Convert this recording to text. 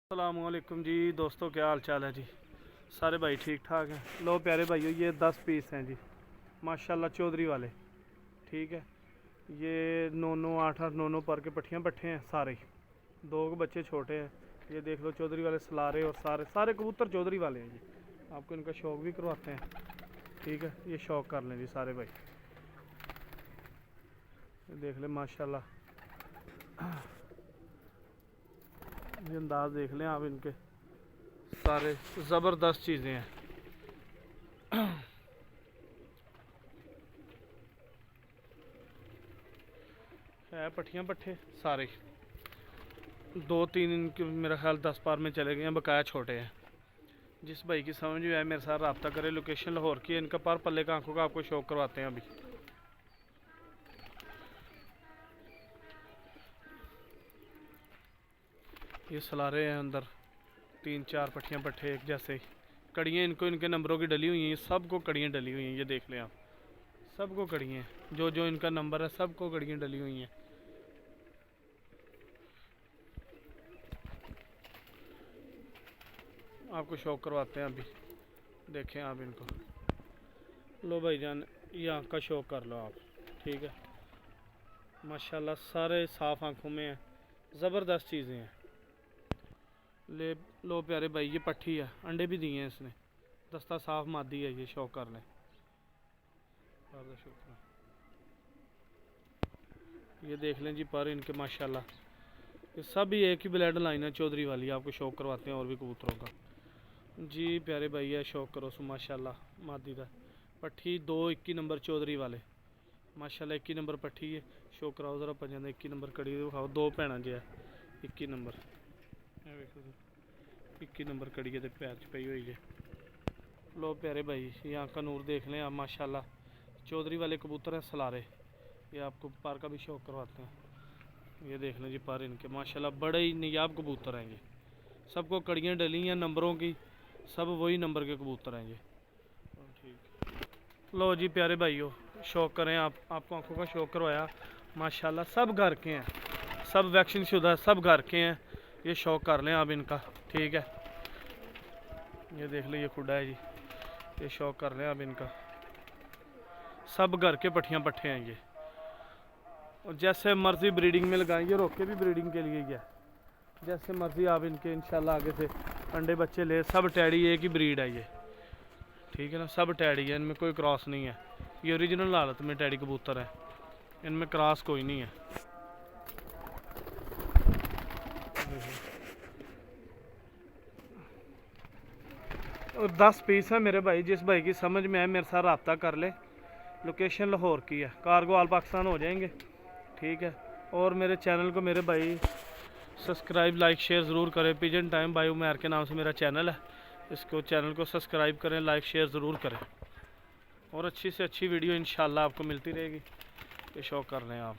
अस्सलामुअलैकुम जी दोस्तों, क्या हाल चाल है जी। सारे भाई ठीक ठाक हैं। लो प्यारे भाइयों, ये 10 पीस हैं जी माशाल्लाह, चौधरी वाले। ठीक है, ये 9-9 8-8 9-9 पर के पट्ठियाँ पट्ठे हैं सारे। दो के बच्चे छोटे हैं। ये देख लो चौधरी वाले सलारे, और सारे सारे कबूतर चौधरी वाले हैं जी। आपको इनका शौक भी करवाते हैं। ठीक है, ये शौक कर लें जी सारे भाई। ये देख लें माशाल्लाह, ये अंदाज देख लें आप इनके, सारे ज़बरदस्त चीज़ें हैं। है पट्ठियाँ पट्ठे सारे, 2-3 इनके मेरा ख्याल 10 पार में चले गए हैं, बकाया छोटे हैं। जिस भाई की समझ में आए मेरे साथ रब्ता करे। लोकेशन लाहौर की है। इनका पर पल्ले का आंखों का आपको शौक करवाते हैं अभी। ये सलारे हैं अंदर, 3-4 पट्ठियाँ पट्ठे एक जैसे। कड़ियाँ इनको इनके नंबरों की डली हुई हैं, सबको कड़ियाँ डली हुई हैं। ये देख लें आप, सबको कड़ियाँ हैं। जो जो इनका नंबर है सबको कड़ियाँ डली हुई हैं। आपको शौक करवाते हैं अभी। देखें आप इनको। लो भाईजान, ये आँख का शौक कर लो आप। ठीक है, माशाल्लाह सारे साफ़ आँखों में हैं, ज़बरदस्त चीज़ें हैं। ले लो प्यारे भाई, ये पट्ठी है, अंडे भी दिए हैं इसने। दस्ता साफ मादी है, ये शौक कर लें। ये देख लें जी पर इनके माशाल्लाह, ये सब ही एक ही ब्लड लाइन है चौधरी वाली। आपको शौक करवाते हैं और भी कबूतरों का जी। प्यारे भाई है, शौक करो सो माशाल्लाह। मादी का पट्ठी 2-21 नंबर चौधरी वाले माशाल्लाह। 21 नंबर पट्ठी है, शौक कराओ ज़रा पंजा। 21 नंबर कड़ी दिखाओ, 2 भैन जो है 21 नंबर। 21 नंबर कड़ी के पैर च पई हुई है। लो प्यारे भाई, यहाँ का नूर देख लें आप माशाल्लाह। चौधरी वाले कबूतर हैं सलारे, ये आपको पर का भी शौक करवाते हैं। ये देख लें जी पर इनके माशाल्लाह, बड़े ही नियाब कबूतर हैं ये। सबको कड़ियाँ डली हैं नंबरों की, सब वही नंबर के कबूतर हैं ये। ठीक, लो जी प्यारे भाइयों, शौक करें आप। आपको आंखों का शौक करवाया माशाल्लाह। सब घर के हैं, सब वैक्सीन शुदा, सब घर के हैं। ये शौक कर लें आप इनका। ठीक है, ये देख लो ये खुडा है जी, ये शौक कर लें आप इनका। सब घर के पट्ठियाँ पट्ठे हैं ये, और जैसे मर्ज़ी ब्रीडिंग में लगाएंगे, रोके भी ब्रीडिंग के लिए ही है। जैसे मर्ज़ी आप इनके इंशाल्लाह आगे से अंडे बच्चे ले। सब टैडी एक ही ब्रीड है ये। ठीक है ना, सब टैडी है, इनमें कोई क्रॉस नहीं है। ये ओरिजिनल हालत में टैडी कबूतर है, इनमें क्रॉस कोई नहीं है। और 10 पीस है मेरे भाई। जिस भाई की समझ में आए मेरे साथ रब्ता कर ले। लोकेशन लाहौर की है, कार्गो ऑल पाकिस्तान हो जाएंगे। ठीक है, और मेरे चैनल को मेरे भाई सब्सक्राइब लाइक शेयर ज़रूर करें। पिजन टाइम बाय उमैर के नाम से मेरा चैनल है, इसको चैनल को सब्सक्राइब करें, लाइक शेयर ज़रूर करें, और अच्छी से अच्छी वीडियो इंशाल्लाह आपको मिलती रहेगी। ये शौक कर लें आप।